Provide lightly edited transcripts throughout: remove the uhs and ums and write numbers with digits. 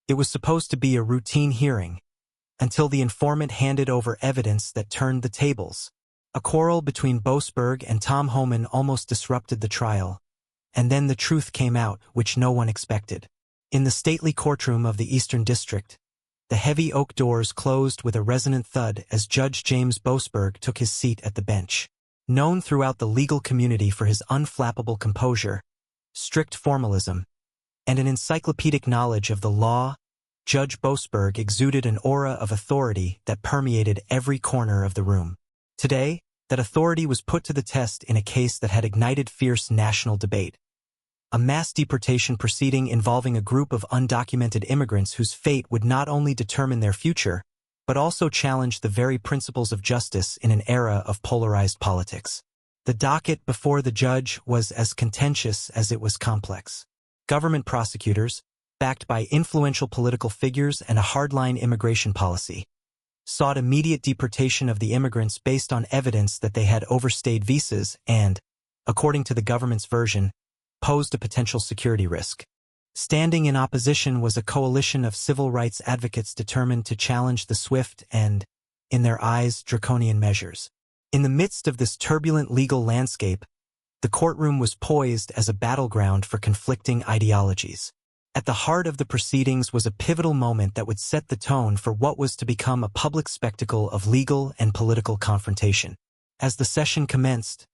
It was supposed to be a routine hearing, until the informant handed over evidence that turned the tables. A quarrel between Boasberg and Tom Homan almost disrupted the trial, and then the truth came out, which no one expected. In the stately courtroom of the Eastern District, the heavy oak doors closed with a resonant thud as Judge James Boasberg took his seat at the bench. Known throughout the legal community for his unflappable composure, strict formalism, and an encyclopedic knowledge of the law, Judge Boasberg exuded an aura of authority that permeated every corner of the room. Today, that authority was put to the test in a case that had ignited fierce national debate. A mass deportation proceeding involving a group of undocumented immigrants whose fate would not only determine their future, but also challenge the very principles of justice in an era of polarized politics. The docket before the judge was as contentious as it was complex. Government prosecutors, backed by influential political figures and a hardline immigration policy, sought immediate deportation of the immigrants based on evidence that they had overstayed visas and, according to the government's version, posed a potential security risk. Standing in opposition was a coalition of civil rights advocates determined to challenge the swift and, in their eyes, draconian measures. In the midst of this turbulent legal landscape, the courtroom was poised as a battleground for conflicting ideologies. At the heart of the proceedings was a pivotal moment that would set the tone for what was to become a public spectacle of legal and political confrontation. As the session commenced,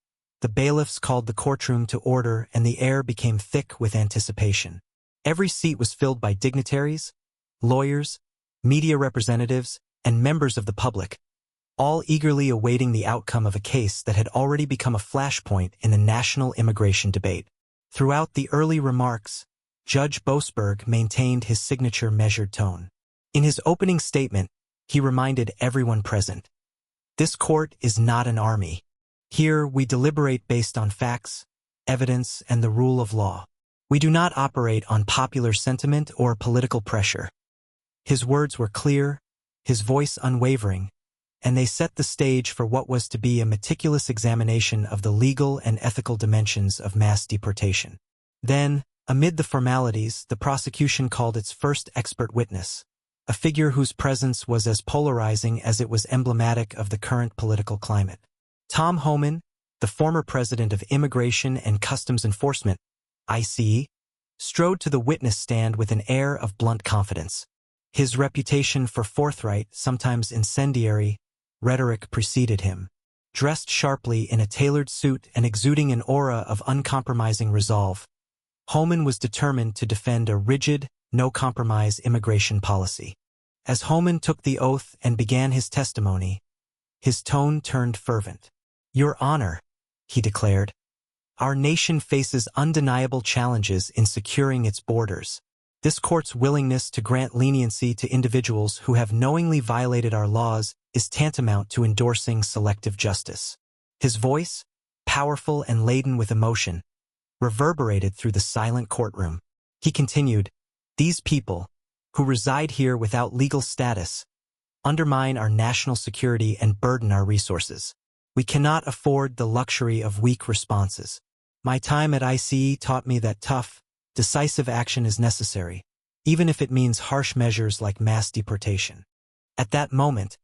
the bailiffs called the courtroom to order and the air became thick with anticipation. Every seat was filled by dignitaries, lawyers, media representatives, and members of the public, all eagerly awaiting the outcome of a case that had already become a flashpoint in the national immigration debate. Throughout the early remarks, Judge Boasberg maintained his signature measured tone. In his opening statement, he reminded everyone present, "This court is not an army. Here we deliberate based on facts, evidence, and the rule of law. We do not operate on popular sentiment or political pressure." His words were clear, his voice unwavering, and they set the stage for what was to be a meticulous examination of the legal and ethical dimensions of mass deportation. Then, amid the formalities, the prosecution called its first expert witness, a figure whose presence was as polarizing as it was emblematic of the current political climate. Tom Homan, the former president of Immigration and Customs Enforcement, ICE, strode to the witness stand with an air of blunt confidence. His reputation for forthright, sometimes incendiary, rhetoric preceded him. Dressed sharply in a tailored suit and exuding an aura of uncompromising resolve, Homan was determined to defend a rigid, no-compromise immigration policy. As Homan took the oath and began his testimony, his tone turned fervent. "Your Honor," he declared, "our nation faces undeniable challenges in securing its borders. This court's willingness to grant leniency to individuals who have knowingly violated our laws is tantamount to endorsing selective justice." His voice, powerful and laden with emotion, reverberated through the silent courtroom. He continued, "These people, who reside here without legal status, undermine our national security and burden our resources. We cannot afford the luxury of weak responses. My time at ICE taught me that tough, decisive action is necessary, even if it means harsh measures like mass deportation." At that moment,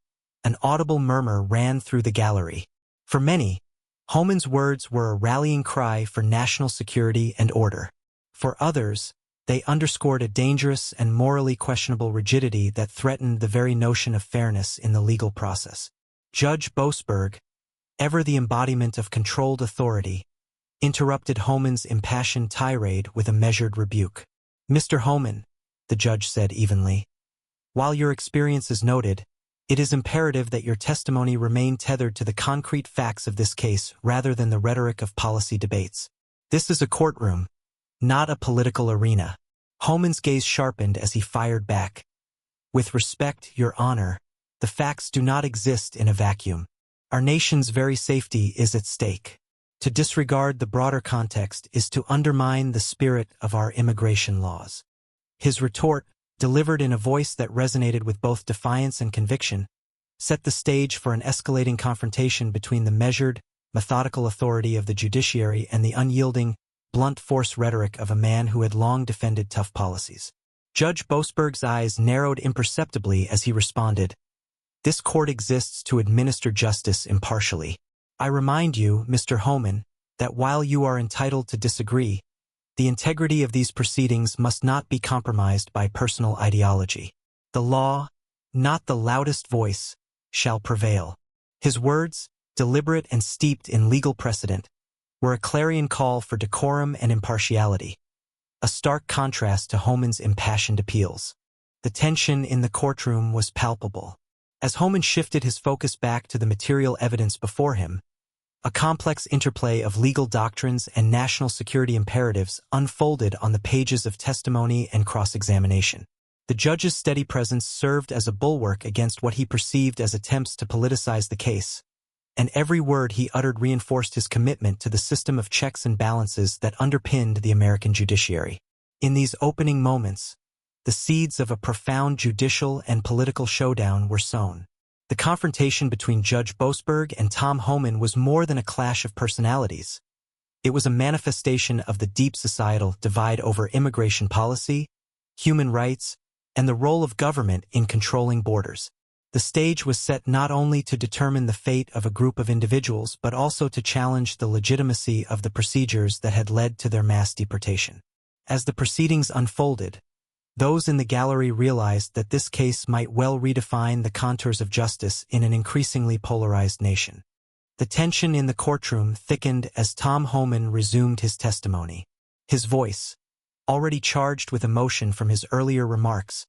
an audible murmur ran through the gallery. For many, Homan's words were a rallying cry for national security and order. For others, they underscored a dangerous and morally questionable rigidity that threatened the very notion of fairness in the legal process. Judge Boasberg, ever the embodiment of controlled authority, interrupted Homan's impassioned tirade with a measured rebuke. "Mr. Homan," the judge said evenly, "while your experience is noted, it is imperative that your testimony remain tethered to the concrete facts of this case rather than the rhetoric of policy debates. This is a courtroom, not a political arena." Homan's gaze sharpened as he fired back. "With respect, Your Honor, the facts do not exist in a vacuum. Our nation's very safety is at stake. To disregard the broader context is to undermine the spirit of our immigration laws." His retort, delivered in a voice that resonated with both defiance and conviction, set the stage for an escalating confrontation between the measured, methodical authority of the judiciary and the unyielding, blunt force rhetoric of a man who had long defended tough policies. Judge Boasberg's eyes narrowed imperceptibly as he responded, "This court exists to administer justice impartially. I remind you, Mr. Homan, that while you are entitled to disagree, the integrity of these proceedings must not be compromised by personal ideology. The law, not the loudest voice, shall prevail." His words, deliberate and steeped in legal precedent, were a clarion call for decorum and impartiality, a stark contrast to Homan's impassioned appeals. The tension in the courtroom was palpable. As Homan shifted his focus back to the material evidence before him, a complex interplay of legal doctrines and national security imperatives unfolded on the pages of testimony and cross-examination. The judge's steady presence served as a bulwark against what he perceived as attempts to politicize the case, and every word he uttered reinforced his commitment to the system of checks and balances that underpinned the American judiciary. In these opening moments, the seeds of a profound judicial and political showdown were sown. The confrontation between Judge Boasberg and Tom Homan was more than a clash of personalities. It was a manifestation of the deep societal divide over immigration policy, human rights, and the role of government in controlling borders. The stage was set not only to determine the fate of a group of individuals but also to challenge the legitimacy of the procedures that had led to their mass deportation. As the proceedings unfolded, those in the gallery realized that this case might well redefine the contours of justice in an increasingly polarized nation. The tension in the courtroom thickened as Tom Homan resumed his testimony. His voice, already charged with emotion from his earlier remarks,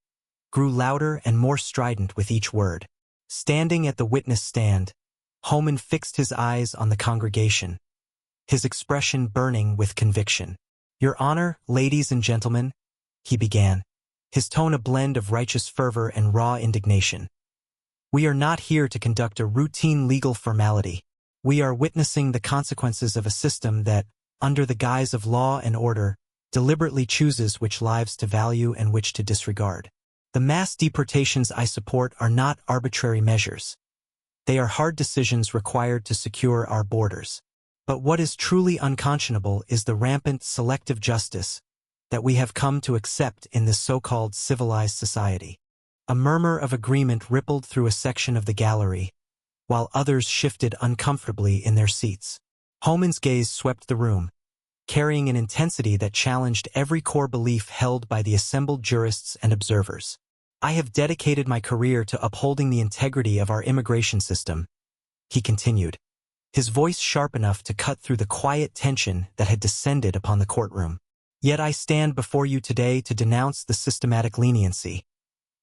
grew louder and more strident with each word. Standing at the witness stand, Homan fixed his eyes on the congregation, his expression burning with conviction. "Your Honor, ladies and gentlemen," he began, his tone a blend of righteous fervor and raw indignation. "We are not here to conduct a routine legal formality. We are witnessing the consequences of a system that, under the guise of law and order, deliberately chooses which lives to value and which to disregard. The mass deportations I support are not arbitrary measures. They are hard decisions required to secure our borders. But what is truly unconscionable is the rampant selective justice that we have come to accept in this so-called civilized society." A murmur of agreement rippled through a section of the gallery, while others shifted uncomfortably in their seats. Homan's gaze swept the room, carrying an intensity that challenged every core belief held by the assembled jurists and observers. "I have dedicated my career to upholding the integrity of our immigration system," he continued, his voice sharp enough to cut through the quiet tension that had descended upon the courtroom. "Yet I stand before you today to denounce the systematic leniency,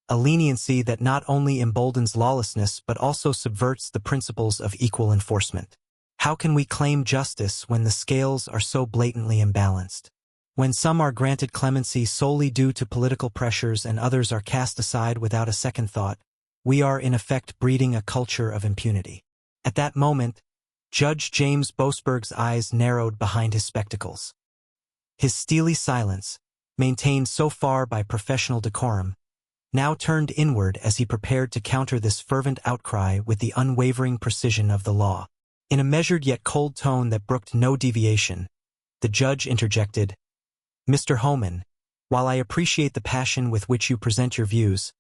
a leniency that not only emboldens lawlessness but also subverts the principles of equal enforcement. How can we claim justice when the scales are so blatantly imbalanced? When some are granted clemency solely due to political pressures and others are cast aside without a second thought, we are in effect breeding a culture of impunity." At that moment, Judge James Boasberg's eyes narrowed behind his spectacles. His steely silence, maintained so far by professional decorum, now turned inward as he prepared to counter this fervent outcry with the unwavering precision of the law. In a measured yet cold tone that brooked no deviation, the judge interjected, "Mr. Homan, while I appreciate the passion with which you present your views,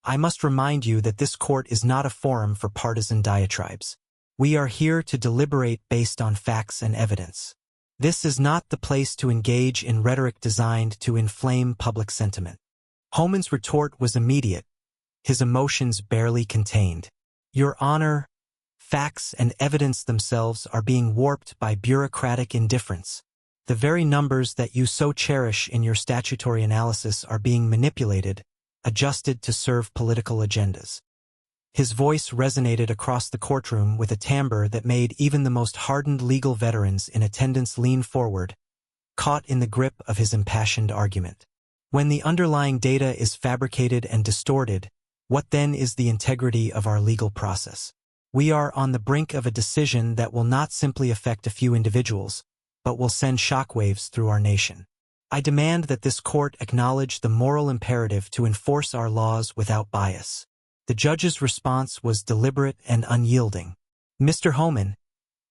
I must remind you that this court is not a forum for partisan diatribes. We are here to deliberate based on facts and evidence. This is not the place to engage in rhetoric designed to inflame public sentiment." Homan's retort was immediate, his emotions barely contained. "Your Honor, facts and evidence themselves are being warped by bureaucratic indifference. The very numbers that you so cherish in your statutory analysis are being manipulated, adjusted to serve political agendas." His voice resonated across the courtroom with a timbre that made even the most hardened legal veterans in attendance lean forward, caught in the grip of his impassioned argument. When the underlying data is fabricated and distorted, what then is the integrity of our legal process? We are on the brink of a decision that will not simply affect a few individuals, but will send shockwaves through our nation. I demand that this court acknowledge the moral imperative to enforce our laws without bias. The judge's response was deliberate and unyielding. "Mr. Homan,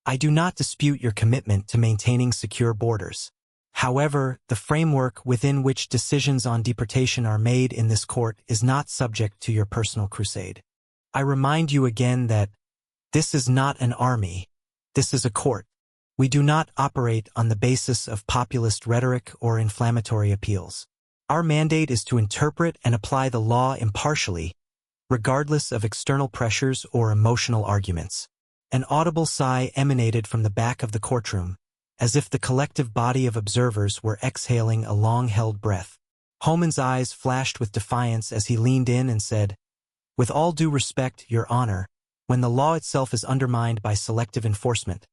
I do not dispute your commitment to maintaining secure borders. However, the framework within which decisions on deportation are made in this court is not subject to your personal crusade. I remind you again that this is not an army. This is a court. We do not operate on the basis of populist rhetoric or inflammatory appeals. Our mandate is to interpret and apply the law impartially, regardless of external pressures or emotional arguments. An audible sigh emanated from the back of the courtroom, as if the collective body of observers were exhaling a long-held breath. Homan's eyes flashed with defiance as he leaned in and said, "With all due respect, Your Honor, when the law itself is undermined by selective enforcement,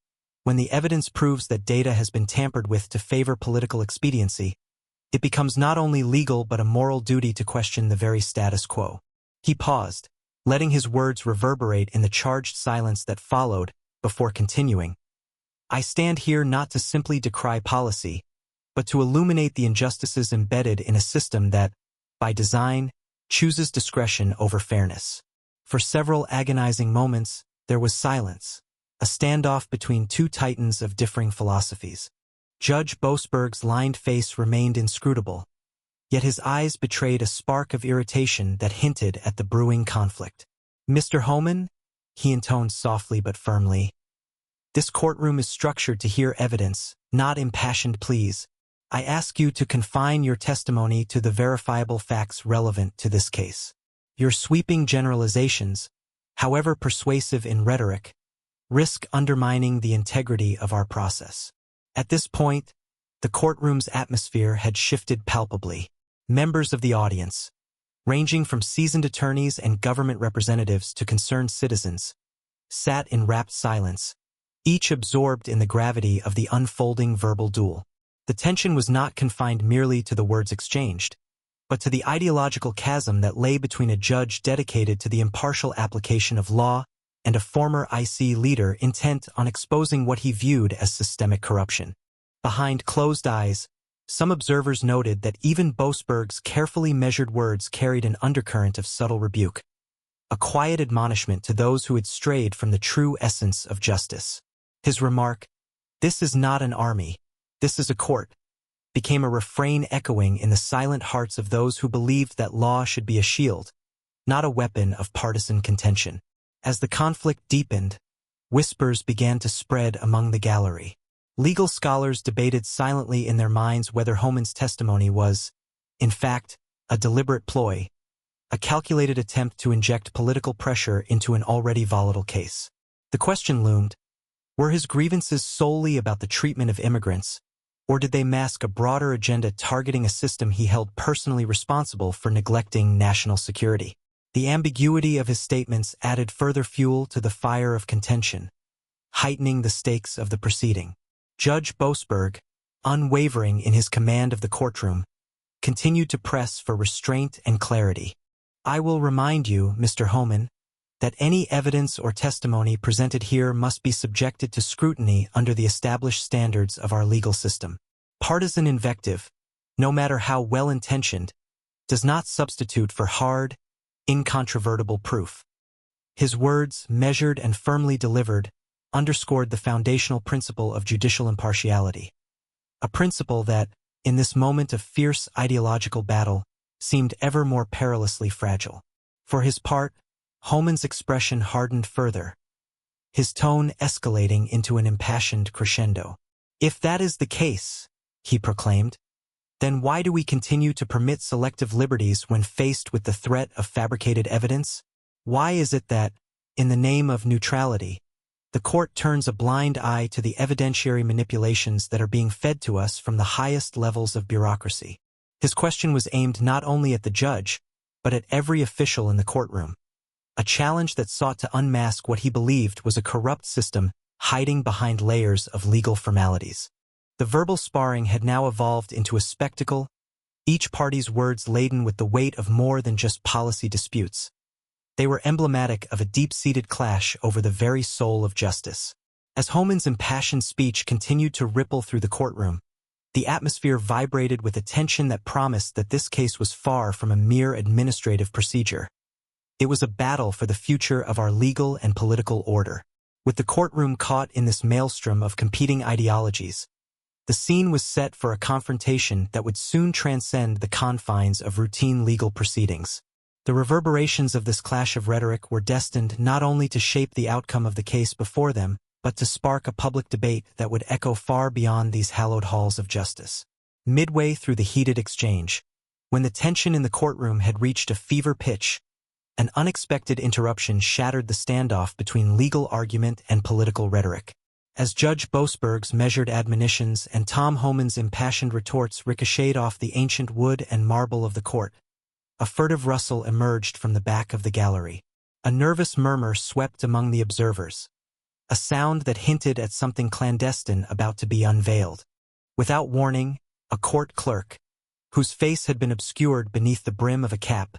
when the evidence proves that data has been tampered with to favor political expediency, it becomes not only legal but a moral duty to question the very status quo." He paused, letting his words reverberate in the charged silence that followed, before continuing. "I stand here not to simply decry policy, but to illuminate the injustices embedded in a system that, by design, chooses discretion over fairness." For several agonizing moments, there was silence, a standoff between two titans of differing philosophies. Judge Boasberg's lined face remained inscrutable, yet his eyes betrayed a spark of irritation that hinted at the brewing conflict. "Mr. Homan," he intoned softly but firmly, "this courtroom is structured to hear evidence, not impassioned pleas. I ask you to confine your testimony to the verifiable facts relevant to this case. Your sweeping generalizations, however persuasive in rhetoric, risk undermining the integrity of our process." At this point, the courtroom's atmosphere had shifted palpably. Members of the audience, ranging from seasoned attorneys and government representatives to concerned citizens, sat in rapt silence, each absorbed in the gravity of the unfolding verbal duel. The tension was not confined merely to the words exchanged, but to the ideological chasm that lay between a judge dedicated to the impartial application of law and a former IC leader intent on exposing what he viewed as systemic corruption. Behind closed eyes, some observers noted that even Boasberg's carefully measured words carried an undercurrent of subtle rebuke, a quiet admonishment to those who had strayed from the true essence of justice. His remark, "This is not an army, this is a court," became a refrain echoing in the silent hearts of those who believed that law should be a shield, not a weapon of partisan contention. As the conflict deepened, whispers began to spread among the gallery. Legal scholars debated silently in their minds whether Homan's testimony was, in fact, a deliberate ploy, a calculated attempt to inject political pressure into an already volatile case. The question loomed, were his grievances solely about the treatment of immigrants, or did they mask a broader agenda targeting a system he held personally responsible for neglecting national security? The ambiguity of his statements added further fuel to the fire of contention, heightening the stakes of the proceeding. Judge Boasberg, unwavering in his command of the courtroom, continued to press for restraint and clarity. "I will remind you, Mr. Homan, that any evidence or testimony presented here must be subjected to scrutiny under the established standards of our legal system. Partisan invective, no matter how well-intentioned, does not substitute for hard, incontrovertible proof." His words, measured and firmly delivered, underscored the foundational principle of judicial impartiality, a principle that, in this moment of fierce ideological battle, seemed ever more perilously fragile. For his part, Homan's expression hardened further, his tone escalating into an impassioned crescendo. "If that is the case," he proclaimed, "then why do we continue to permit selective liberties when faced with the threat of fabricated evidence? Why is it that, in the name of neutrality, the court turns a blind eye to the evidentiary manipulations that are being fed to us from the highest levels of bureaucracy?" His question was aimed not only at the judge, but at every official in the courtroom, a challenge that sought to unmask what he believed was a corrupt system hiding behind layers of legal formalities. The verbal sparring had now evolved into a spectacle, each party's words laden with the weight of more than just policy disputes. They were emblematic of a deep-seated clash over the very soul of justice. As Homan's impassioned speech continued to ripple through the courtroom, the atmosphere vibrated with a tension that promised that this case was far from a mere administrative procedure. It was a battle for the future of our legal and political order. With the courtroom caught in this maelstrom of competing ideologies, The scene was set for a confrontation that would soon transcend the confines of routine legal proceedings. The reverberations of this clash of rhetoric were destined not only to shape the outcome of the case before them, but to spark a public debate that would echo far beyond these hallowed halls of justice. Midway through the heated exchange, when the tension in the courtroom had reached a fever pitch, an unexpected interruption shattered the standoff between legal argument and political rhetoric. As Judge Boasberg's measured admonitions and Tom Homan's impassioned retorts ricocheted off the ancient wood and marble of the court, a furtive rustle emerged from the back of the gallery. A nervous murmur swept among the observers, a sound that hinted at something clandestine about to be unveiled. Without warning, a court clerk, whose face had been obscured beneath the brim of a cap,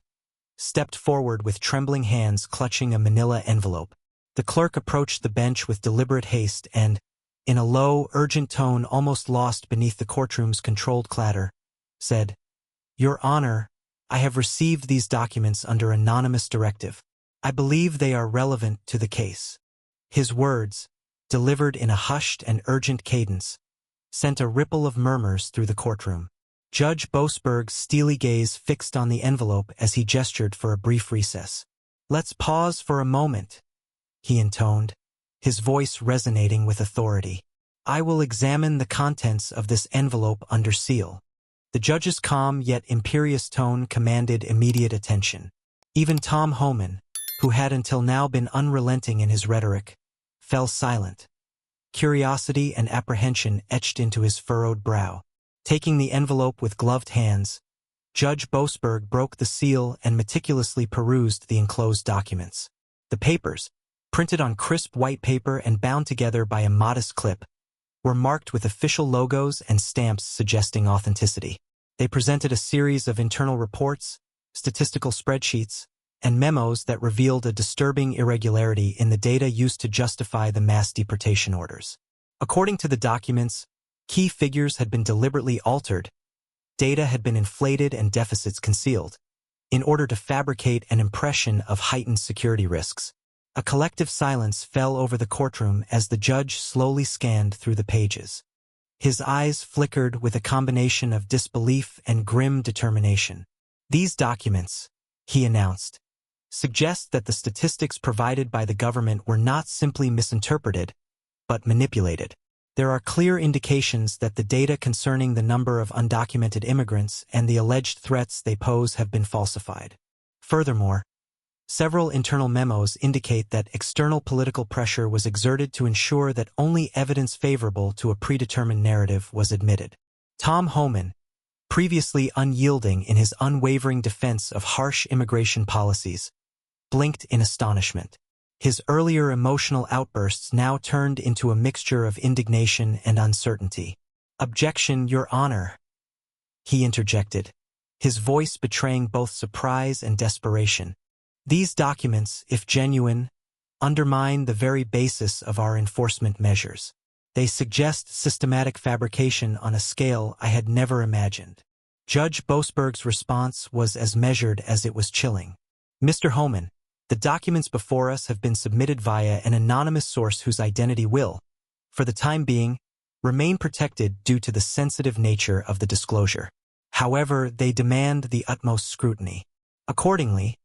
stepped forward with trembling hands clutching a manila envelope. The clerk approached the bench with deliberate haste and, in a low, urgent tone almost lost beneath the courtroom's controlled clatter, said, "Your Honor, I have received these documents under anonymous directive. I believe they are relevant to the case." His words, delivered in a hushed and urgent cadence, sent a ripple of murmurs through the courtroom. Judge Boasberg's steely gaze fixed on the envelope as he gestured for a brief recess. "Let's pause for a moment," he intoned, his voice resonating with authority. "I will examine the contents of this envelope under seal." The judge's calm yet imperious tone commanded immediate attention. Even Tom Homan, who had until now been unrelenting in his rhetoric, fell silent. Curiosity and apprehension etched into his furrowed brow. Taking the envelope with gloved hands, Judge Boasberg broke the seal and meticulously perused the enclosed documents. The papers, printed on crisp white paper and bound together by a modest clip, were marked with official logos and stamps suggesting authenticity. They presented a series of internal reports, statistical spreadsheets, and memos that revealed a disturbing irregularity in the data used to justify the mass deportation orders. According to the documents, key figures had been deliberately altered, data had been inflated and deficits concealed, in order to fabricate an impression of heightened security risks. A collective silence fell over the courtroom as the judge slowly scanned through the pages. His eyes flickered with a combination of disbelief and grim determination. "These documents," he announced, "suggest that the statistics provided by the government were not simply misinterpreted, but manipulated. There are clear indications that the data concerning the number of undocumented immigrants and the alleged threats they pose have been falsified. Furthermore, several internal memos indicate that external political pressure was exerted to ensure that only evidence favorable to a predetermined narrative was admitted." Tom Homan, previously unyielding in his unwavering defense of harsh immigration policies, blinked in astonishment. His earlier emotional outbursts now turned into a mixture of indignation and uncertainty. "Objection, Your Honor," he interjected, his voice betraying both surprise and desperation. "These documents, if genuine, undermine the very basis of our enforcement measures. They suggest systematic fabrication on a scale I had never imagined." Judge Boasberg's response was as measured as it was chilling. "Mr. Homan, the documents before us have been submitted via an anonymous source whose identity will, for the time being, remain protected due to the sensitive nature of the disclosure. However, they demand the utmost scrutiny. Accordingly,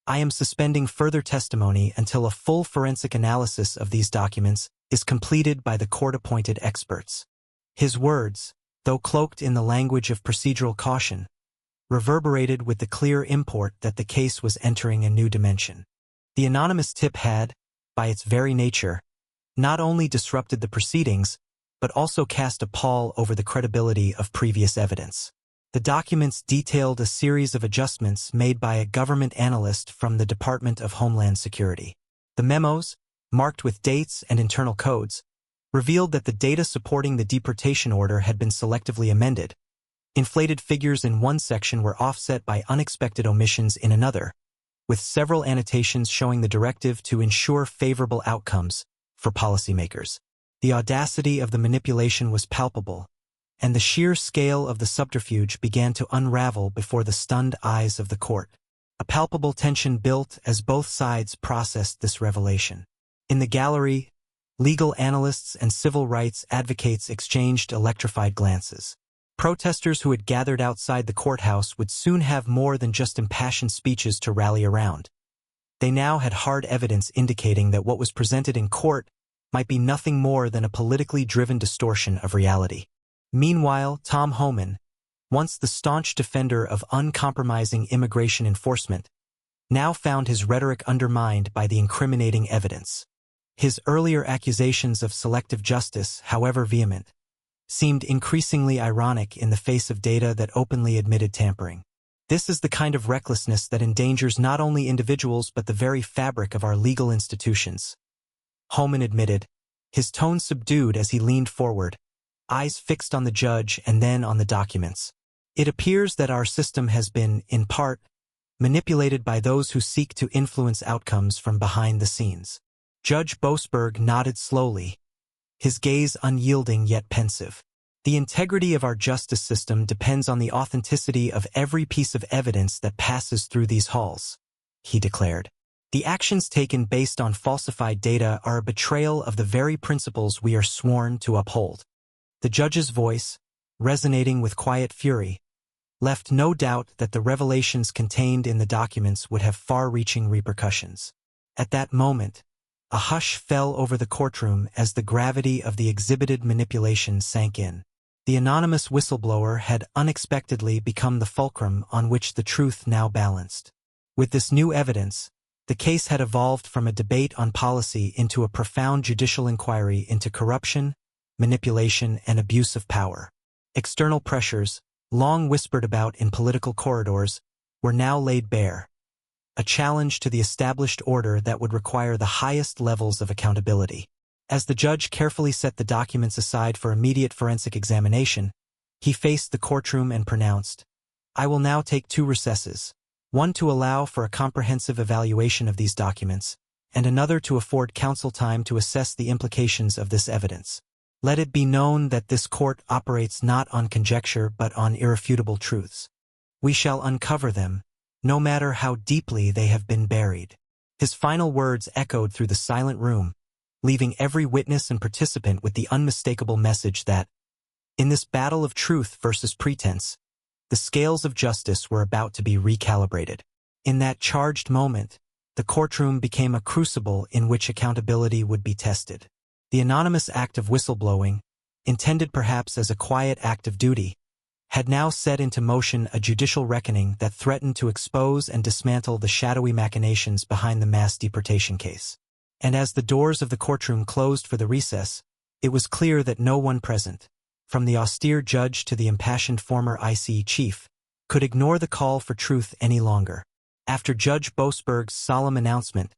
I am suspending further testimony until a full forensic analysis of these documents is completed by the court-appointed experts." His words, though cloaked in the language of procedural caution, reverberated with the clear import that the case was entering a new dimension. The anonymous tip had, by its very nature, not only disrupted the proceedings, but also cast a pall over the credibility of previous evidence. The documents detailed a series of adjustments made by a government analyst from the Department of Homeland Security. The memos, marked with dates and internal codes, revealed that the data supporting the deportation order had been selectively amended. Inflated figures in one section were offset by unexpected omissions in another, with several annotations showing the directive to ensure favorable outcomes for policymakers. The audacity of the manipulation was palpable, and the sheer scale of the subterfuge began to unravel before the stunned eyes of the court. A palpable tension built as both sides processed this revelation. In the gallery, Legal analysts and civil rights advocates exchanged electrified glances. Protesters who had gathered outside the courthouse would soon have more than just impassioned speeches to rally around. They now had hard evidence indicating that what was presented in court might be nothing more than a politically driven distortion of reality. Meanwhile, Tom Homan, once the staunch defender of uncompromising immigration enforcement, now found his rhetoric undermined by the incriminating evidence. His earlier accusations of selective justice, however vehement, seemed increasingly ironic in the face of data that openly admitted tampering. This is the kind of recklessness that endangers not only individuals but the very fabric of our legal institutions, Homan admitted, his tone subdued as he leaned forward, eyes fixed on the judge and then on the documents. It appears that our system has been, in part, manipulated by those who seek to influence outcomes from behind the scenes. Judge Boasberg nodded slowly, his gaze unyielding yet pensive. The integrity of our justice system depends on the authenticity of every piece of evidence that passes through these halls, he declared. The actions taken based on falsified data are a betrayal of the very principles we are sworn to uphold. The judge's voice, resonating with quiet fury, left no doubt that the revelations contained in the documents would have far-reaching repercussions. At that moment, a hush fell over the courtroom as the gravity of the exhibited manipulation sank in. The anonymous whistleblower had unexpectedly become the fulcrum on which the truth now balanced. With this new evidence, the case had evolved from a debate on policy into a profound judicial inquiry into corruption, manipulation, and abuse of power. External pressures, long whispered about in political corridors, were now laid bare, a challenge to the established order that would require the highest levels of accountability. As the judge carefully set the documents aside for immediate forensic examination, he faced the courtroom and pronounced, "I will now take 2 recesses, one to allow for a comprehensive evaluation of these documents, and another to afford counsel time to assess the implications of this evidence. Let it be known that this court operates not on conjecture but on irrefutable truths. We shall uncover them, no matter how deeply they have been buried." His final words echoed through the silent room, leaving every witness and participant with the unmistakable message that, in this battle of truth versus pretense, the scales of justice were about to be recalibrated. In that charged moment, the courtroom became a crucible in which accountability would be tested. The anonymous act of whistleblowing, intended perhaps as a quiet act of duty, had now set into motion a judicial reckoning that threatened to expose and dismantle the shadowy machinations behind the mass deportation case. And as the doors of the courtroom closed for the recess, it was clear that no one present, from the austere judge to the impassioned former ICE chief, could ignore the call for truth any longer. After Judge Boasberg's solemn announcement,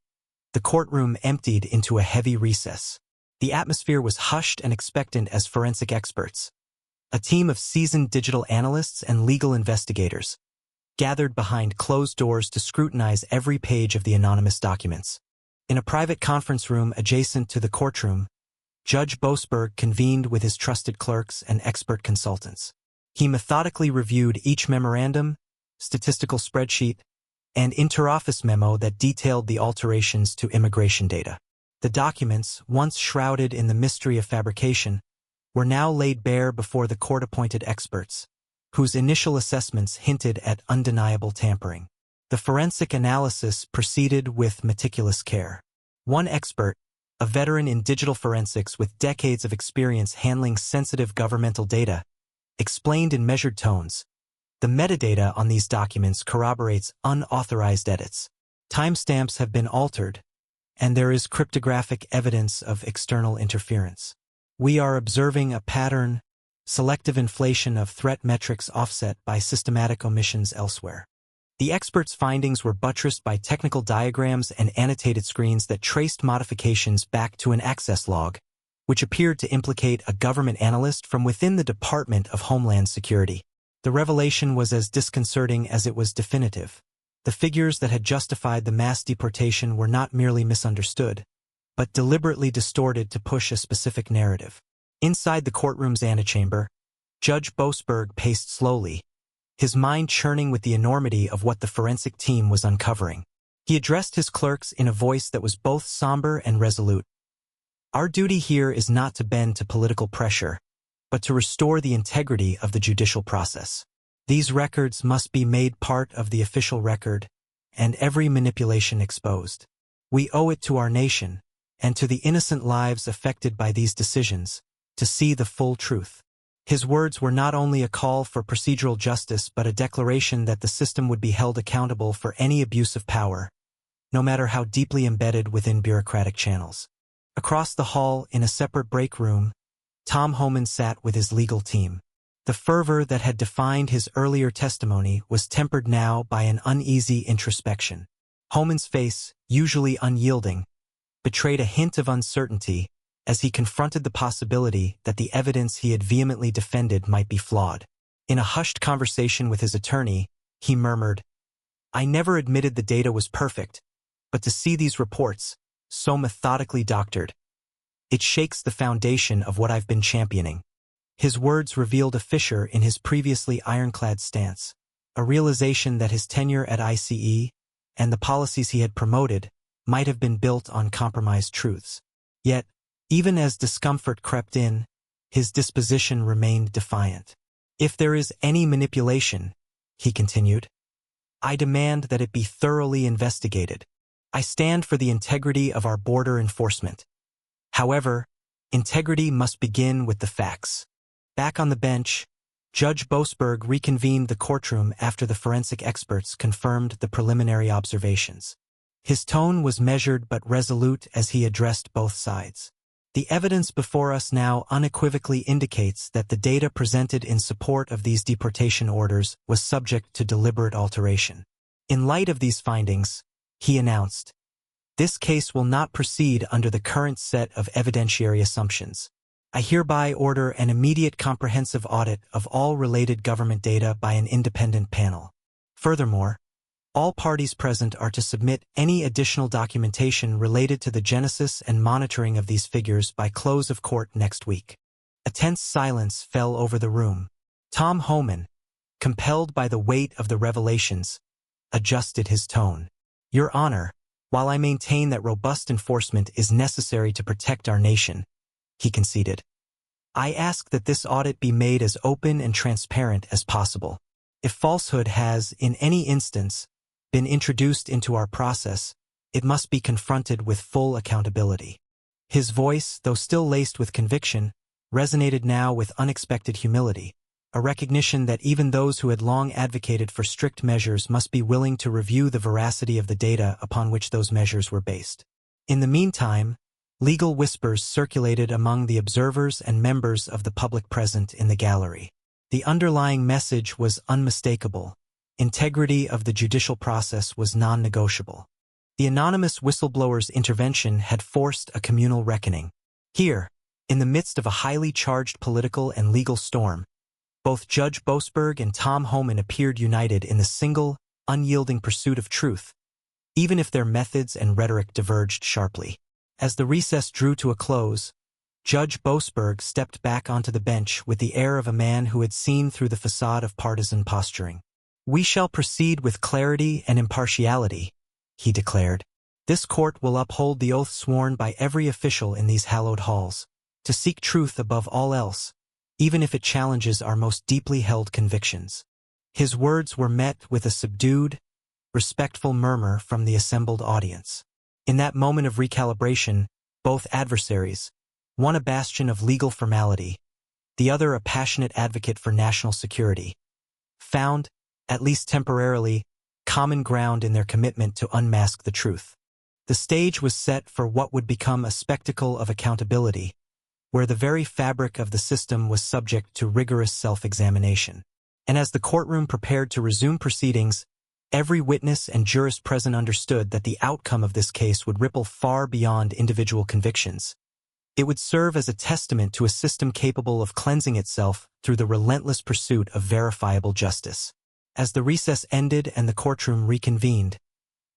the courtroom emptied into a heavy recess. The atmosphere was hushed and expectant as forensic experts, a team of seasoned digital analysts and legal investigators, gathered behind closed doors to scrutinize every page of the anonymous documents. In a private conference room adjacent to the courtroom, Judge Boasberg convened with his trusted clerks and expert consultants. He methodically reviewed each memorandum, statistical spreadsheet, and interoffice memo that detailed the alterations to immigration data. The documents, once shrouded in the mystery of fabrication, were now laid bare before the court-appointed experts, whose initial assessments hinted at undeniable tampering. The forensic analysis proceeded with meticulous care. One expert, a veteran in digital forensics with decades of experience handling sensitive governmental data, explained in measured tones, "The metadata on these documents corroborates unauthorized edits. Timestamps have been altered, and there is cryptographic evidence of external interference. We are observing a pattern, selective inflation of threat metrics offset by systematic omissions elsewhere." The experts' findings were buttressed by technical diagrams and annotated screens that traced modifications back to an access log, which appeared to implicate a government analyst from within the Department of Homeland Security. The revelation was as disconcerting as it was definitive. The figures that had justified the mass deportation were not merely misunderstood, but deliberately distorted to push a specific narrative. Inside the courtroom's antechamber, Judge Boasberg paced slowly, his mind churning with the enormity of what the forensic team was uncovering. He addressed his clerks in a voice that was both somber and resolute. Our duty here is not to bend to political pressure, but to restore the integrity of the judicial process. These records must be made part of the official record, and every manipulation exposed. We owe it to our nation, and to the innocent lives affected by these decisions, to see the full truth. His words were not only a call for procedural justice but a declaration that the system would be held accountable for any abuse of power, no matter how deeply embedded within bureaucratic channels. Across the hall, in a separate break room, Tom Homan sat with his legal team. The fervor that had defined his earlier testimony was tempered now by an uneasy introspection. Homan's face, usually unyielding, betrayed a hint of uncertainty as he confronted the possibility that the evidence he had vehemently defended might be flawed. In a hushed conversation with his attorney, he murmured, "I never admitted the data was perfect, but to see these reports, so methodically doctored, it shakes the foundation of what I've been championing." His words revealed a fissure in his previously ironclad stance, a realization that his tenure at ICE and the policies he had promoted might have been built on compromised truths. Yet, even as discomfort crept in, his disposition remained defiant. "If there is any manipulation," he continued, "I demand that it be thoroughly investigated. I stand for the integrity of our border enforcement. However, integrity must begin with the facts." Back on the bench, Judge Boasberg reconvened the courtroom after the forensic experts confirmed the preliminary observations. His tone was measured but resolute as he addressed both sides. "The evidence before us now unequivocally indicates that the data presented in support of these deportation orders was subject to deliberate alteration. In light of these findings," he announced, "this case will not proceed under the current set of evidentiary assumptions. I hereby order an immediate comprehensive audit of all related government data by an independent panel. Furthermore, all parties present are to submit any additional documentation related to the genesis and monitoring of these figures by close of court next week." A tense silence fell over the room. Tom Homan, compelled by the weight of the revelations, adjusted his tone. "Your Honor, while I maintain that robust enforcement is necessary to protect our nation," he conceded, "I ask that this audit be made as open and transparent as possible. If falsehood has, in any instance, been introduced into our process, it must be confronted with full accountability." His voice, though still laced with conviction, resonated now with unexpected humility, a recognition that even those who had long advocated for strict measures must be willing to review the veracity of the data upon which those measures were based. In the meantime, legal whispers circulated among the observers and members of the public present in the gallery. The underlying message was unmistakable. Integrity of the judicial process was non-negotiable. The anonymous whistleblower's intervention had forced a communal reckoning. Here, in the midst of a highly charged political and legal storm, both Judge Boasberg and Tom Homan appeared united in the single, unyielding pursuit of truth, even if their methods and rhetoric diverged sharply. As the recess drew to a close, Judge Boasberg stepped back onto the bench with the air of a man who had seen through the facade of partisan posturing. "We shall proceed with clarity and impartiality," he declared. "This court will uphold the oath sworn by every official in these hallowed halls, to seek truth above all else, even if it challenges our most deeply held convictions." His words were met with a subdued, respectful murmur from the assembled audience. In that moment of recalibration, both adversaries, one a bastion of legal formality, the other a passionate advocate for national security, found, at least temporarily, common ground in their commitment to unmask the truth. The stage was set for what would become a spectacle of accountability, where the very fabric of the system was subject to rigorous self-examination. And as the courtroom prepared to resume proceedings, every witness and jurist present understood that the outcome of this case would ripple far beyond individual convictions. It would serve as a testament to a system capable of cleansing itself through the relentless pursuit of verifiable justice. As the recess ended and the courtroom reconvened,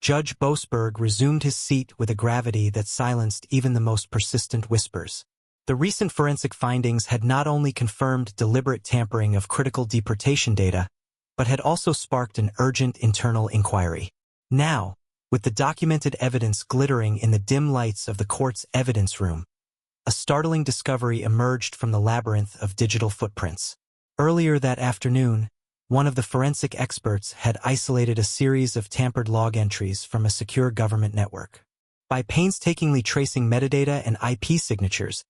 Judge Boasberg resumed his seat with a gravity that silenced even the most persistent whispers. The recent forensic findings had not only confirmed deliberate tampering of critical deportation data, but had also sparked an urgent internal inquiry. Now, with the documented evidence glittering in the dim lights of the court's evidence room, a startling discovery emerged from the labyrinth of digital footprints. Earlier that afternoon, one of the forensic experts had isolated a series of tampered log entries from a secure government network. By painstakingly tracing metadata and IP signatures,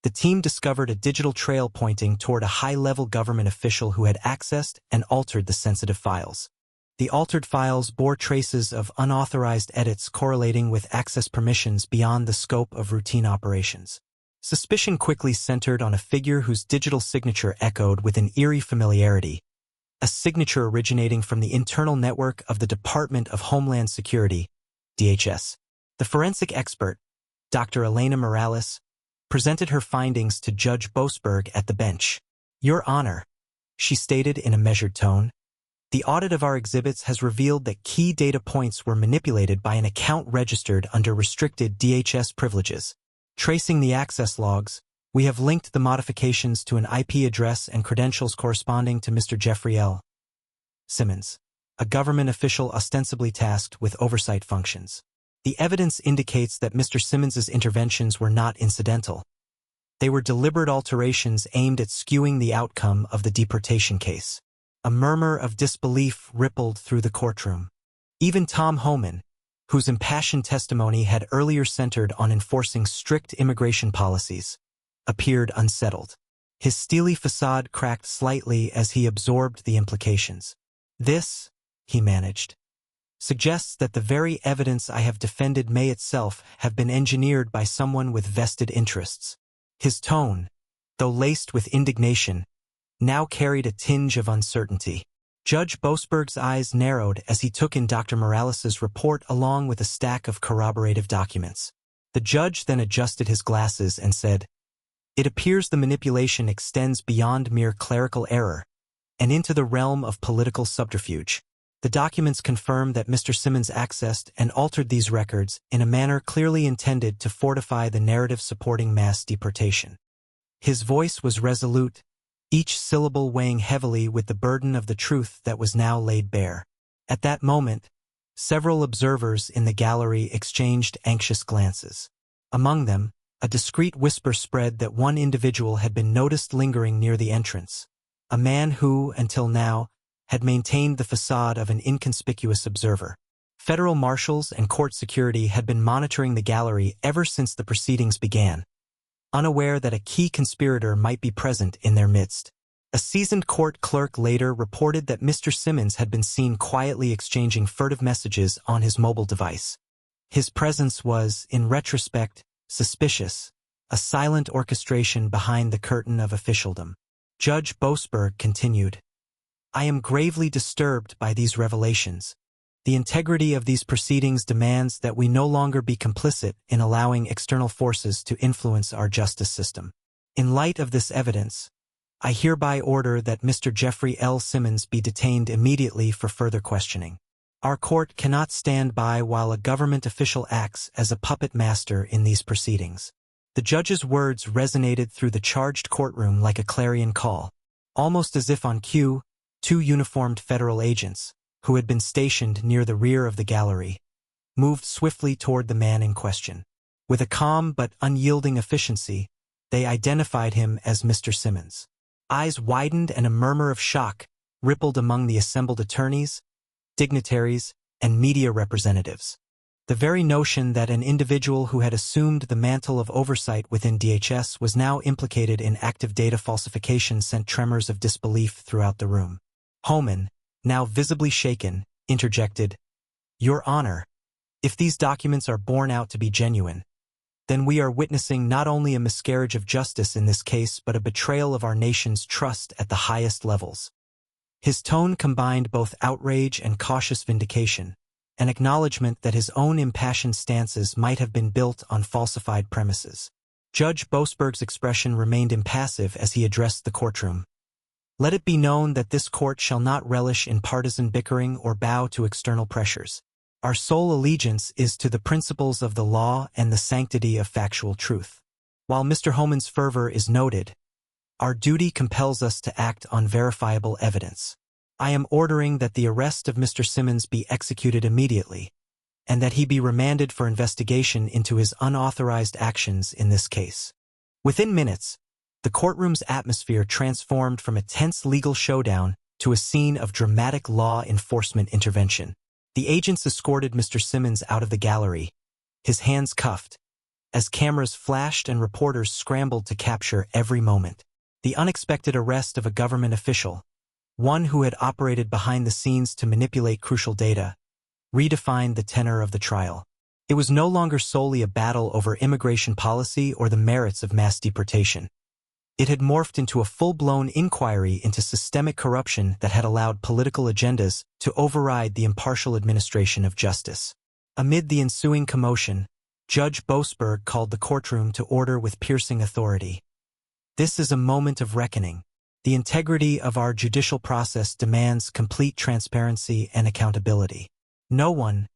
the team discovered a digital trail pointing toward a high-level government official who had accessed and altered the sensitive files. The altered files bore traces of unauthorized edits correlating with access permissions beyond the scope of routine operations. Suspicion quickly centered on a figure whose digital signature echoed with an eerie familiarity, a signature originating from the internal network of the Department of Homeland Security, DHS. The forensic expert, Dr. Elena Morales, presented her findings to Judge Boasberg at the bench. "Your Honor," she stated in a measured tone, "the audit of our exhibits has revealed that key data points were manipulated by an account registered under restricted DHS privileges. Tracing the access logs, we have linked the modifications to an IP address and credentials corresponding to Mr. Jeffrey L. Simmons, a government official ostensibly tasked with oversight functions. The evidence indicates that Mr. Simmons's interventions were not incidental. They were deliberate alterations aimed at skewing the outcome of the deportation case." A murmur of disbelief rippled through the courtroom. Even Tom Homan, whose impassioned testimony had earlier centered on enforcing strict immigration policies, appeared unsettled. His steely facade cracked slightly as he absorbed the implications. "This," he managed, "suggests that the very evidence I have defended may itself have been engineered by someone with vested interests." His tone, though laced with indignation, now carried a tinge of uncertainty. Judge Boasberg's eyes narrowed as he took in Dr. Morales's report along with a stack of corroborative documents. The judge then adjusted his glasses and said, "It appears the manipulation extends beyond mere clerical error and into the realm of political subterfuge. The documents confirm that Mr. Simmons accessed and altered these records in a manner clearly intended to fortify the narrative supporting mass deportation." His voice was resolute, each syllable weighing heavily with the burden of the truth that was now laid bare. At that moment, several observers in the gallery exchanged anxious glances. Among them, a discreet whisper spread that one individual had been noticed lingering near the entrance, a man who, until now, had maintained the facade of an inconspicuous observer. Federal marshals and court security had been monitoring the gallery ever since the proceedings began, unaware that a key conspirator might be present in their midst. A seasoned court clerk later reported that Mr. Simmons had been seen quietly exchanging furtive messages on his mobile device. His presence was, in retrospect, suspicious, a silent orchestration behind the curtain of officialdom. Judge Boasberg continued, "I am gravely disturbed by these revelations. The integrity of these proceedings demands that we no longer be complicit in allowing external forces to influence our justice system. In light of this evidence, I hereby order that Mr. Jeffrey L. Simmons be detained immediately for further questioning. Our court cannot stand by while a government official acts as a puppet master in these proceedings." The judge's words resonated through the charged courtroom like a clarion call. Almost as if on cue, two uniformed federal agents, who had been stationed near the rear of the gallery, moved swiftly toward the man in question. With a calm but unyielding efficiency, they identified him as Mr. Simmons. Eyes widened and a murmur of shock rippled among the assembled attorneys, dignitaries, and media representatives. The very notion that an individual who had assumed the mantle of oversight within DHS was now implicated in active data falsification sent tremors of disbelief throughout the room. Homan, now visibly shaken, interjected, "Your Honor, if these documents are borne out to be genuine, then we are witnessing not only a miscarriage of justice in this case but a betrayal of our nation's trust at the highest levels." His tone combined both outrage and cautious vindication, an acknowledgement that his own impassioned stances might have been built on falsified premises. Judge Boasberg's expression remained impassive as he addressed the courtroom. "Let it be known that this court shall not relish in partisan bickering or bow to external pressures. Our sole allegiance is to the principles of the law and the sanctity of factual truth. While Mr. Homan's fervor is noted, our duty compels us to act on verifiable evidence. I am ordering that the arrest of Mr. Simmons be executed immediately, and that he be remanded for investigation into his unauthorized actions in this case." Within minutes, the courtroom's atmosphere transformed from a tense legal showdown to a scene of dramatic law enforcement intervention. The agents escorted Mr. Simmons out of the gallery, his hands cuffed, as cameras flashed and reporters scrambled to capture every moment. The unexpected arrest of a government official, one who had operated behind the scenes to manipulate crucial data, redefined the tenor of the trial. It was no longer solely a battle over immigration policy or the merits of mass deportation. It had morphed into a full-blown inquiry into systemic corruption that had allowed political agendas to override the impartial administration of justice. Amid the ensuing commotion, Judge Boasberg called the courtroom to order with piercing authority. "This is a moment of reckoning. The integrity of our judicial process demands complete transparency and accountability. No one,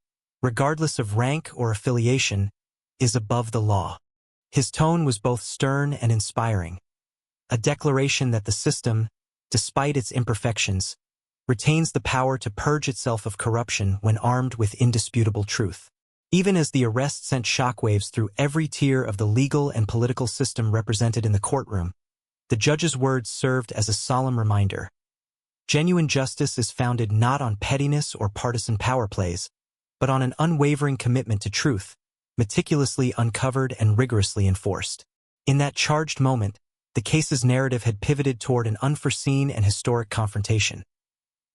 regardless of rank or affiliation, is above the law." His tone was both stern and inspiring, a declaration that the system, despite its imperfections, retains the power to purge itself of corruption when armed with indisputable truth. Even as the arrest sent shockwaves through every tier of the legal and political system represented in the courtroom, the judge's words served as a solemn reminder. Genuine justice is founded not on pettiness or partisan power plays, but on an unwavering commitment to truth, meticulously uncovered and rigorously enforced. In that charged moment, the case's narrative had pivoted toward an unforeseen and historic confrontation.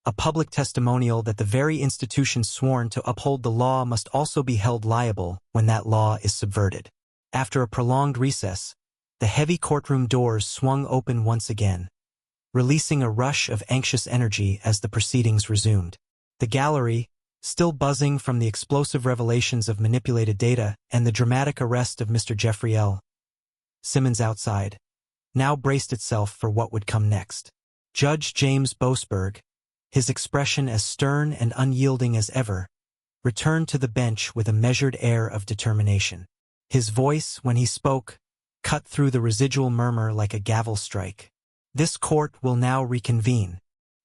A public testimonial that the very institution sworn to uphold the law must also be held liable when that law is subverted. After a prolonged recess, the heavy courtroom doors swung open once again, releasing a rush of anxious energy as the proceedings resumed. The gallery, still buzzing from the explosive revelations of manipulated data and the dramatic arrest of Mr. Jeffrey L. Simmons outside, now braced itself for what would come next. Judge James Boasberg, his expression as stern and unyielding as ever, returned to the bench with a measured air of determination. His voice, when he spoke, cut through the residual murmur like a gavel strike. "This court will now reconvene.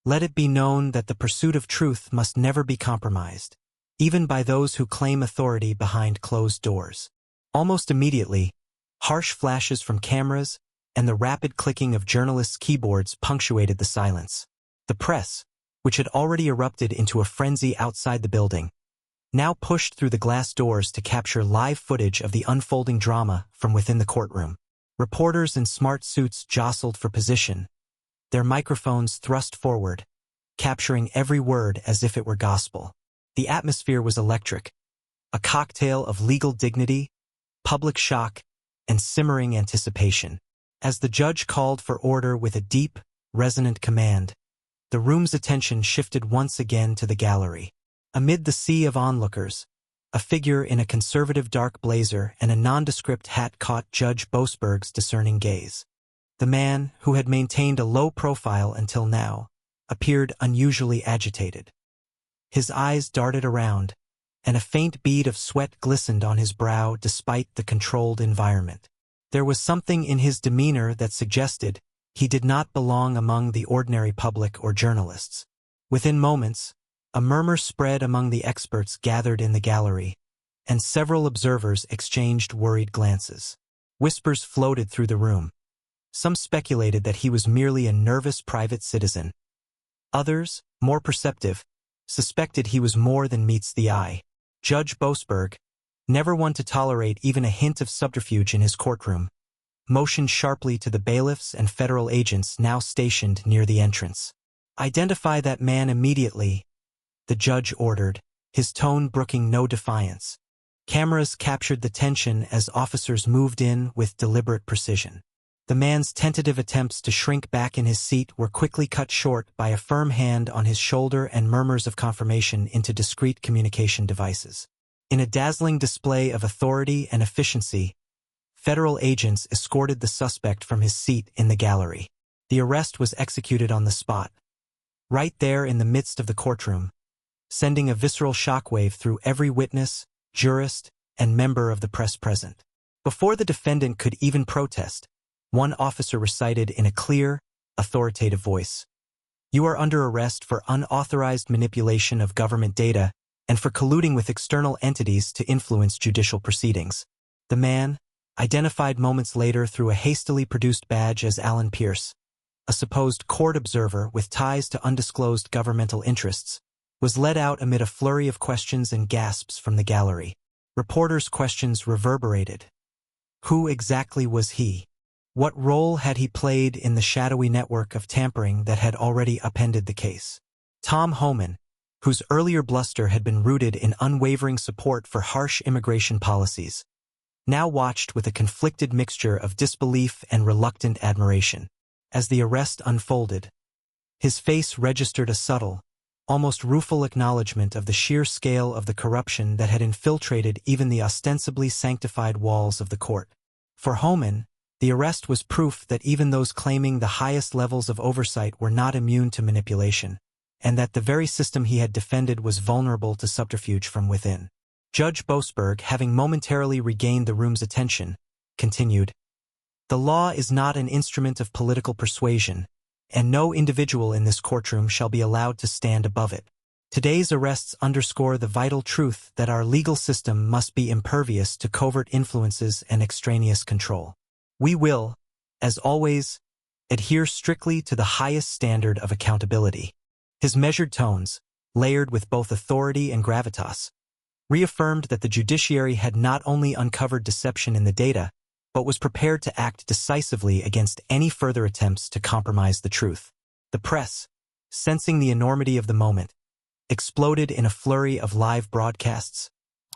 Let it be known that the pursuit of truth must never be compromised, even by those who claim authority behind closed doors." Almost immediately, harsh flashes from cameras and the rapid clicking of journalists' keyboards punctuated the silence. The press, which had already erupted into a frenzy outside the building, now pushed through the glass doors to capture live footage of the unfolding drama from within the courtroom. Reporters in smart suits jostled for position, their microphones thrust forward, capturing every word as if it were gospel. The atmosphere was electric, a cocktail of legal dignity, public shock, and simmering anticipation. As the judge called for order with a deep, resonant command, the room's attention shifted once again to the gallery. Amid the sea of onlookers, a figure in a conservative dark blazer and a nondescript hat caught Judge Boasberg's discerning gaze. The man, who had maintained a low profile until now, appeared unusually agitated. His eyes darted around, and a faint bead of sweat glistened on his brow despite the controlled environment. There was something in his demeanor that suggested he did not belong among the ordinary public or journalists. Within moments, a murmur spread among the experts gathered in the gallery, and several observers exchanged worried glances. Whispers floated through the room. Some speculated that he was merely a nervous private citizen. Others, more perceptive, suspected he was more than meets the eye. Judge Boasberg, never one to tolerate even a hint of subterfuge in his courtroom, motioned sharply to the bailiffs and federal agents now stationed near the entrance. "Identify that man immediately," the judge ordered, his tone brooking no defiance. Cameras captured the tension as officers moved in with deliberate precision. The man's tentative attempts to shrink back in his seat were quickly cut short by a firm hand on his shoulder and murmurs of confirmation into discreet communication devices. In a dazzling display of authority and efficiency, federal agents escorted the suspect from his seat in the gallery. The arrest was executed on the spot, right there in the midst of the courtroom, sending a visceral shockwave through every witness, jurist, and member of the press present. Before the defendant could even protest, one officer recited in a clear, authoritative voice, "You are under arrest for unauthorized manipulation of government data and for colluding with external entities to influence judicial proceedings." The man, identified moments later through a hastily produced badge as Alan Pierce, a supposed court observer with ties to undisclosed governmental interests, was led out amid a flurry of questions and gasps from the gallery. Reporters' questions reverberated. Who exactly was he? What role had he played in the shadowy network of tampering that had already upended the case? Tom Homan, whose earlier bluster had been rooted in unwavering support for harsh immigration policies, now watched with a conflicted mixture of disbelief and reluctant admiration. As the arrest unfolded, his face registered a subtle, almost rueful acknowledgement of the sheer scale of the corruption that had infiltrated even the ostensibly sanctified walls of the court. For Homan, the arrest was proof that even those claiming the highest levels of oversight were not immune to manipulation, and that the very system he had defended was vulnerable to subterfuge from within. Judge Boasberg, having momentarily regained the room's attention, continued, "The law is not an instrument of political persuasion, and no individual in this courtroom shall be allowed to stand above it. Today's arrests underscore the vital truth that our legal system must be impervious to covert influences and extraneous control. We will, as always, adhere strictly to the highest standard of accountability." His measured tones, layered with both authority and gravitas, reaffirmed that the judiciary had not only uncovered deception in the data, but was prepared to act decisively against any further attempts to compromise the truth. The press, sensing the enormity of the moment, exploded in a flurry of live broadcasts,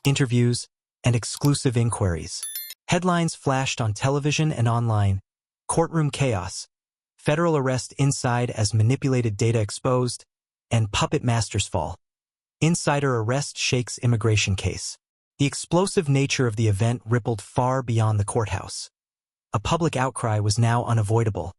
interviews, and exclusive inquiries. Headlines flashed on television and online: courtroom chaos, federal arrest inside as manipulated data exposed, and puppet masters fall. Insider arrest shakes immigration case. The explosive nature of the event rippled far beyond the courthouse. A public outcry was now unavoidable,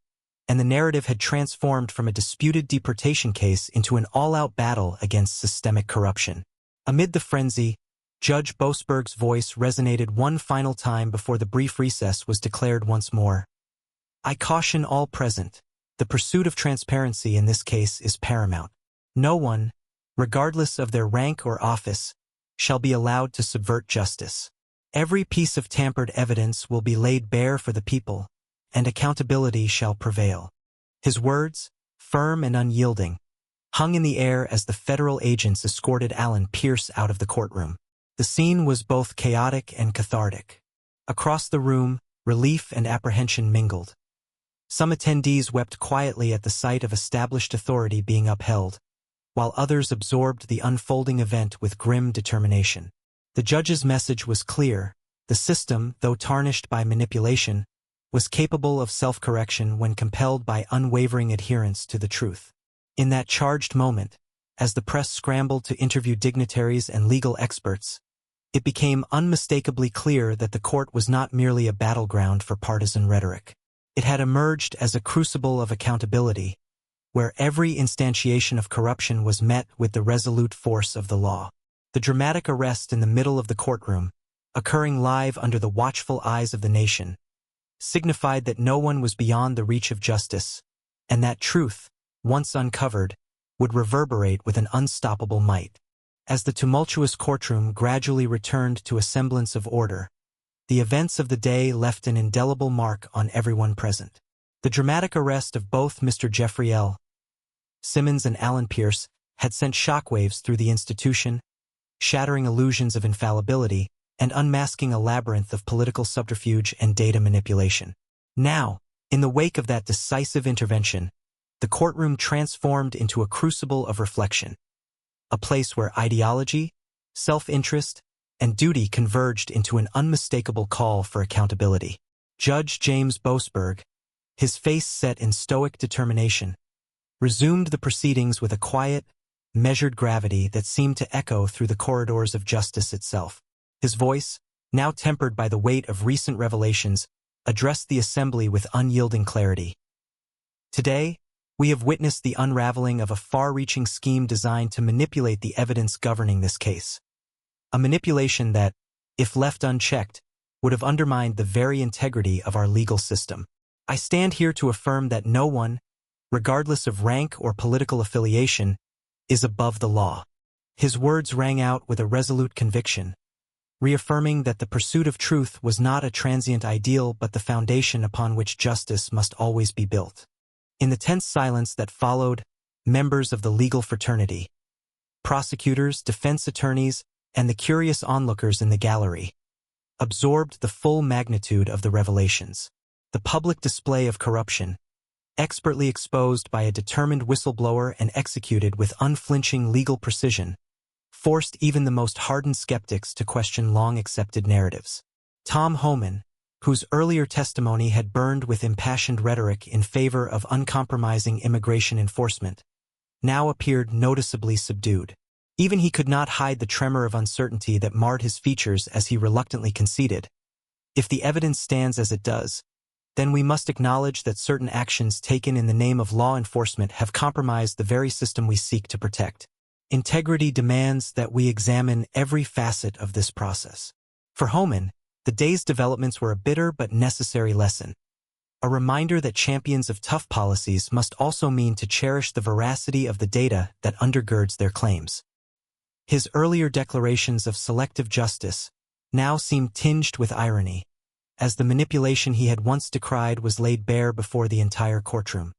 and the narrative had transformed from a disputed deportation case into an all-out battle against systemic corruption. Amid the frenzy, Judge Boasberg's voice resonated one final time before the brief recess was declared once more. "I caution all present. The pursuit of transparency in this case is paramount. No one, regardless of their rank or office, shall be allowed to subvert justice. Every piece of tampered evidence will be laid bare for the people, and accountability shall prevail." His words, firm and unyielding, hung in the air as the federal agents escorted Alan Pierce out of the courtroom. The scene was both chaotic and cathartic. Across the room, relief and apprehension mingled. Some attendees wept quietly at the sight of established authority being upheld, while others absorbed the unfolding event with grim determination. The judge's message was clear: the system, though tarnished by manipulation, was capable of self-correction when compelled by unwavering adherence to the truth. In that charged moment, as the press scrambled to interview dignitaries and legal experts, it became unmistakably clear that the court was not merely a battleground for partisan rhetoric. It had emerged as a crucible of accountability, where every instantiation of corruption was met with the resolute force of the law. The dramatic arrest in the middle of the courtroom, occurring live under the watchful eyes of the nation, signified that no one was beyond the reach of justice, and that truth, once uncovered, would reverberate with an unstoppable might. As the tumultuous courtroom gradually returned to a semblance of order, the events of the day left an indelible mark on everyone present. The dramatic arrest of both Mr. Jeffrey L. Simmons and Alan Pierce had sent shockwaves through the institution, shattering illusions of infallibility and unmasking a labyrinth of political subterfuge and data manipulation. Now, in the wake of that decisive intervention, the courtroom transformed into a crucible of reflection, a place where ideology, self-interest, and duty converged into an unmistakable call for accountability. Judge James Boasberg, his face set in stoic determination, resumed the proceedings with a quiet, measured gravity that seemed to echo through the corridors of justice itself. His voice, now tempered by the weight of recent revelations, addressed the assembly with unyielding clarity. "Today, we have witnessed the unraveling of a far-reaching scheme designed to manipulate the evidence governing this case. A manipulation that, if left unchecked, would have undermined the very integrity of our legal system. I stand here to affirm that no one, regardless of rank or political affiliation, is above the law." His words rang out with a resolute conviction, reaffirming that the pursuit of truth was not a transient ideal but the foundation upon which justice must always be built. In the tense silence that followed, members of the legal fraternity, prosecutors, defense attorneys, and the curious onlookers in the gallery, absorbed the full magnitude of the revelations. The public display of corruption, expertly exposed by a determined whistleblower and executed with unflinching legal precision, forced even the most hardened skeptics to question long-accepted narratives. Tom Homan, whose earlier testimony had burned with impassioned rhetoric in favor of uncompromising immigration enforcement, now appeared noticeably subdued. Even he could not hide the tremor of uncertainty that marred his features as he reluctantly conceded, "If the evidence stands as it does, then we must acknowledge that certain actions taken in the name of law enforcement have compromised the very system we seek to protect. Integrity demands that we examine every facet of this process." For Homan, the day's developments were a bitter but necessary lesson, a reminder that champions of tough policies must also mean to cherish the veracity of the data that undergirds their claims. His earlier declarations of selective justice now seemed tinged with irony, as the manipulation he had once decried was laid bare before the entire courtroom.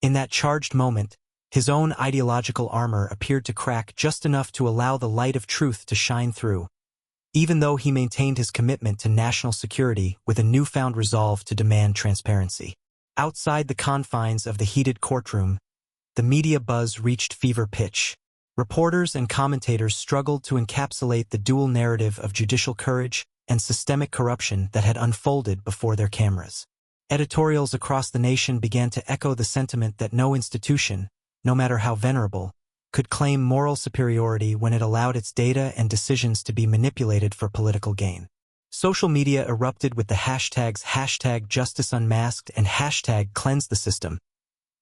In that charged moment, his own ideological armor appeared to crack just enough to allow the light of truth to shine through, even though he maintained his commitment to national security with a newfound resolve to demand transparency. Outside the confines of the heated courtroom, the media buzz reached fever pitch. Reporters and commentators struggled to encapsulate the dual narrative of judicial courage and systemic corruption that had unfolded before their cameras. Editorials across the nation began to echo the sentiment that no institution, no matter how venerable, could claim moral superiority when it allowed its data and decisions to be manipulated for political gain. Social media erupted with the hashtags #JusticeUnmasked and #CleanseTheSystem,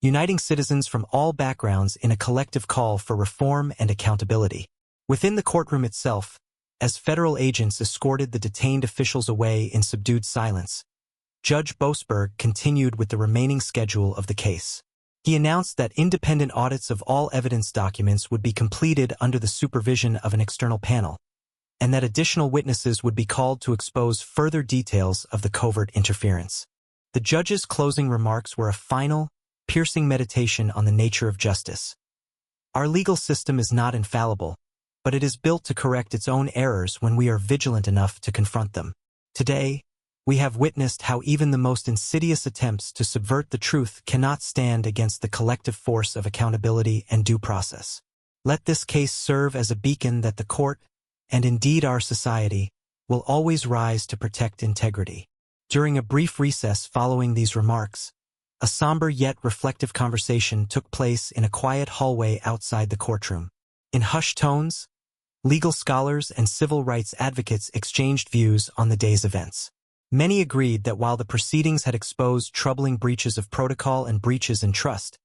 uniting citizens from all backgrounds in a collective call for reform and accountability. Within the courtroom itself, as federal agents escorted the detained officials away in subdued silence, Judge Boasberg continued with the remaining schedule of the case. He announced that independent audits of all evidence documents would be completed under the supervision of an external panel, and that additional witnesses would be called to expose further details of the covert interference. The judge's closing remarks were a final, piercing meditation on the nature of justice. Our legal system is not infallible, but it is built to correct its own errors when we are vigilant enough to confront them. Today, we have witnessed how even the most insidious attempts to subvert the truth cannot stand against the collective force of accountability and due process. Let this case serve as a beacon that the court, and indeed our society, will always rise to protect integrity. During a brief recess following these remarks, a somber yet reflective conversation took place in a quiet hallway outside the courtroom. In hushed tones, legal scholars and civil rights advocates exchanged views on the day's events. Many agreed that while the proceedings had exposed troubling breaches of protocol and breaches in trust,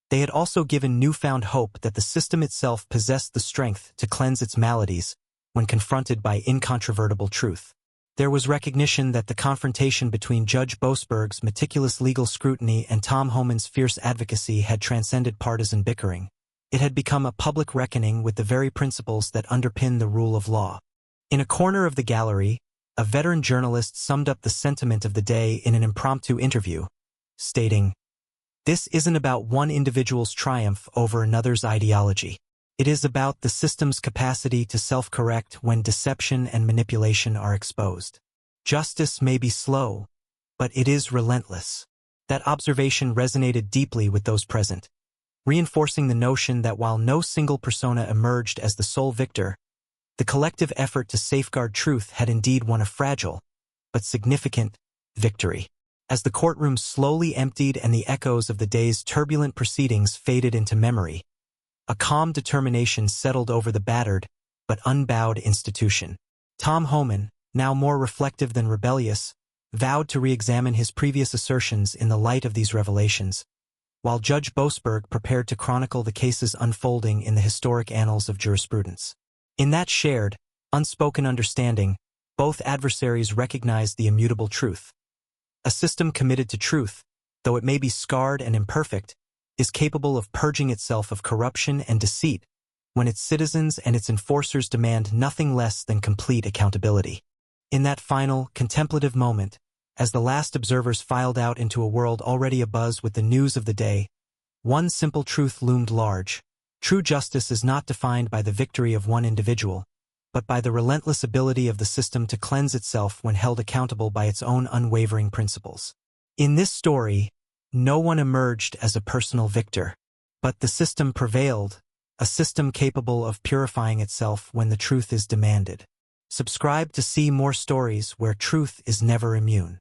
they had also given newfound hope that the system itself possessed the strength to cleanse its maladies when confronted by incontrovertible truth. There was recognition that the confrontation between Judge Boasberg's meticulous legal scrutiny and Tom Homan's fierce advocacy had transcended partisan bickering. It had become a public reckoning with the very principles that underpin the rule of law. In a corner of the gallery, a veteran journalist summed up the sentiment of the day in an impromptu interview, stating, "This isn't about one individual's triumph over another's ideology. It is about the system's capacity to self-correct when deception and manipulation are exposed. Justice may be slow, but it is relentless." That observation resonated deeply with those present, reinforcing the notion that while no single persona emerged as the sole victor, the collective effort to safeguard truth had indeed won a fragile, but significant, victory. As the courtroom slowly emptied and the echoes of the day's turbulent proceedings faded into memory, a calm determination settled over the battered, but unbowed institution. Tom Homan, now more reflective than rebellious, vowed to re-examine his previous assertions in the light of these revelations, while Judge Boasberg prepared to chronicle the case's unfolding in the historic annals of jurisprudence. In that shared, unspoken understanding, both adversaries recognized the immutable truth. A system committed to truth, though it may be scarred and imperfect, is capable of purging itself of corruption and deceit when its citizens and its enforcers demand nothing less than complete accountability. In that final, contemplative moment, as the last observers filed out into a world already abuzz with the news of the day, one simple truth loomed large. True justice is not defined by the victory of one individual, but by the relentless ability of the system to cleanse itself when held accountable by its own unwavering principles. In this story, no one emerged as a personal victor, but the system prevailed, a system capable of purifying itself when the truth is demanded. Subscribe to see more stories where truth is never immune.